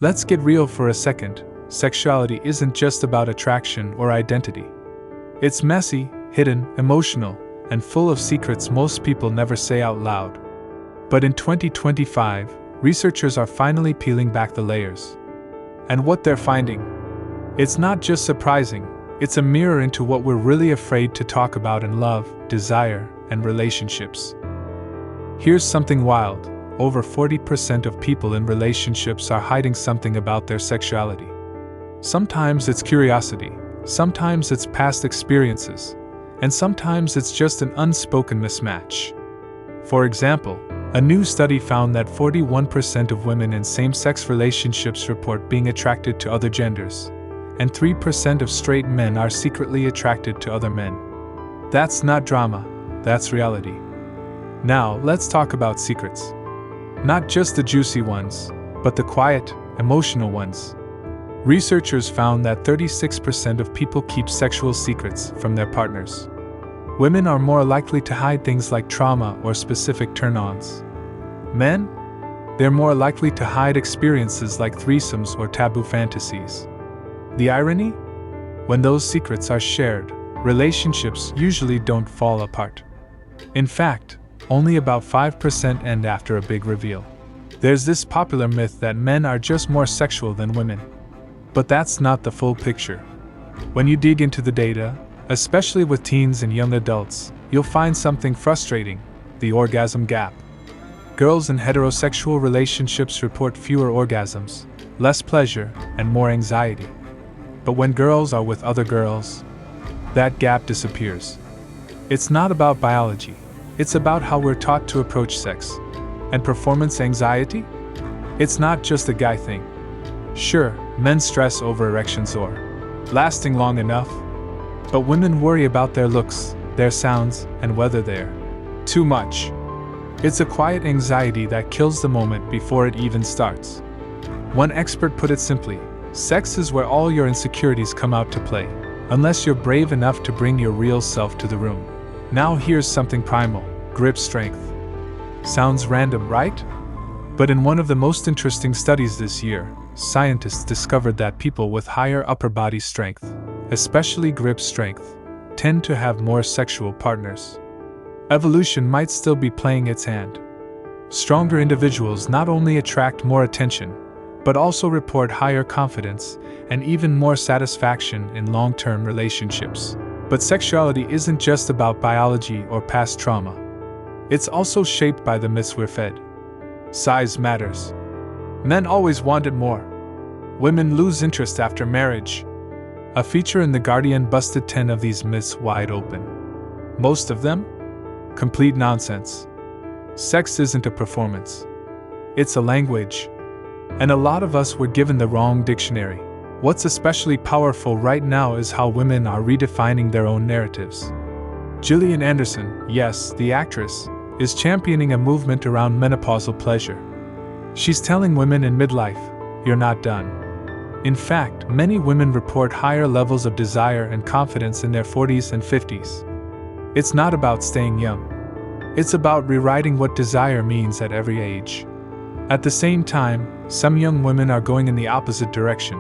Let's get real for a second. Sexuality isn't just about attraction or identity. It's messy, hidden, emotional, and full of secrets most people never say out loud. But in 2025, researchers are finally peeling back the layers. And what they're finding? It's not just surprising, it's a mirror into what we're really afraid to talk about in love, desire, and relationships. Here's something wild. Over 40% of people in relationships are hiding something about their sexuality. Sometimes it's curiosity, sometimes it's past experiences, and sometimes it's just an unspoken mismatch. For example, a new study found that 41% of women in same-sex relationships report being attracted to other genders, and 3% of straight men are secretly attracted to other men. That's not drama, that's reality. Now, let's talk about secrets. Not just the juicy ones, but the quiet, emotional ones. Researchers found that 36% of people keep sexual secrets from their partners. Women are more likely to hide things like trauma or specific turn-ons. Men? They're more likely to hide experiences like threesomes or taboo fantasies. The irony? When those secrets are shared, relationships usually don't fall apart. In fact, only about 5% end after a big reveal. There's this popular myth that men are just more sexual than women. But that's not the full picture. When you dig into the data, especially with teens and young adults, you'll find something frustrating: the orgasm gap. Girls in heterosexual relationships report fewer orgasms, less pleasure, and more anxiety. But when girls are with other girls, that gap disappears. It's not about biology. It's about how we're taught to approach sex. And performance anxiety? It's not just a guy thing. Sure, men stress over erections or lasting long enough, but women worry about their looks, their sounds, and whether they're too much. It's a quiet anxiety that kills the moment before it even starts. One expert put it simply: sex is where all your insecurities come out to play, unless you're brave enough to bring your real self to the room. Now here's something primal: grip strength. Sounds random, right? But in one of the most interesting studies this year, scientists discovered that people with higher upper body strength, especially grip strength, tend to have more sexual partners. Evolution might still be playing its hand. Stronger individuals not only attract more attention, but also report higher confidence and even more satisfaction in long-term relationships. But sexuality isn't just about biology or past trauma. It's also shaped by the myths we're fed. Size matters. Men always wanted more. Women lose interest after marriage. A feature in The Guardian busted 10 of these myths wide open. Most of them? Complete nonsense. Sex isn't a performance. It's a language. And a lot of us were given the wrong dictionary. What's especially powerful right now is how women are redefining their own narratives. Gillian Anderson, yes, the actress, is championing a movement around menopausal pleasure. She's telling women in midlife, you're not done. In fact, many women report higher levels of desire and confidence in their 40s and 50s. It's not about staying young. It's about rewriting what desire means at every age. At the same time, some young women are going in the opposite direction.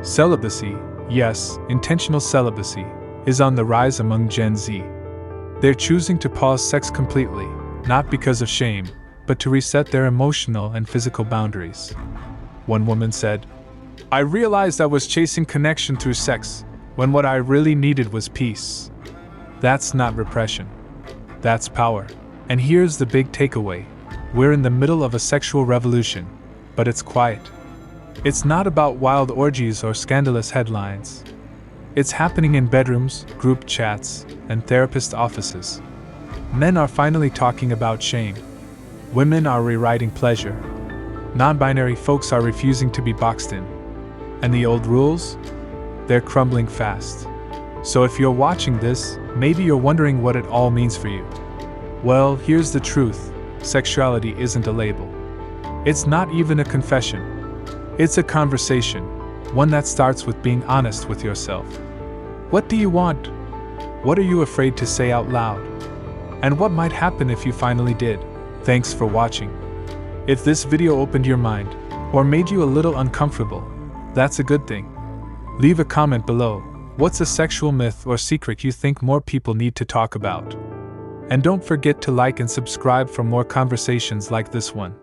Celibacy, yes, intentional celibacy, is on the rise among Gen Z. They're choosing to pause sex completely, not because of shame, but to reset their emotional and physical boundaries. One woman said, "I realized I was chasing connection through sex, when what I really needed was peace." That's not repression. That's power. And here's the big takeaway. We're in the middle of a sexual revolution, but it's quiet. It's not about wild orgies or scandalous headlines. It's happening in bedrooms, group chats, and therapist offices. Men are finally talking about shame. Women are rewriting pleasure. Non-binary folks are refusing to be boxed in. And the old rules? They're crumbling fast. So if you're watching this, maybe you're wondering what it all means for you. Well, here's the truth. Sexuality isn't a label. It's not even a confession. It's a conversation, one that starts with being honest with yourself. What do you want? What are you afraid to say out loud? And what might happen if you finally did? Thanks for watching. If this video opened your mind, or made you a little uncomfortable, that's a good thing. Leave a comment below. What's a sexual myth or secret you think more people need to talk about? And don't forget to like and subscribe for more conversations like this one.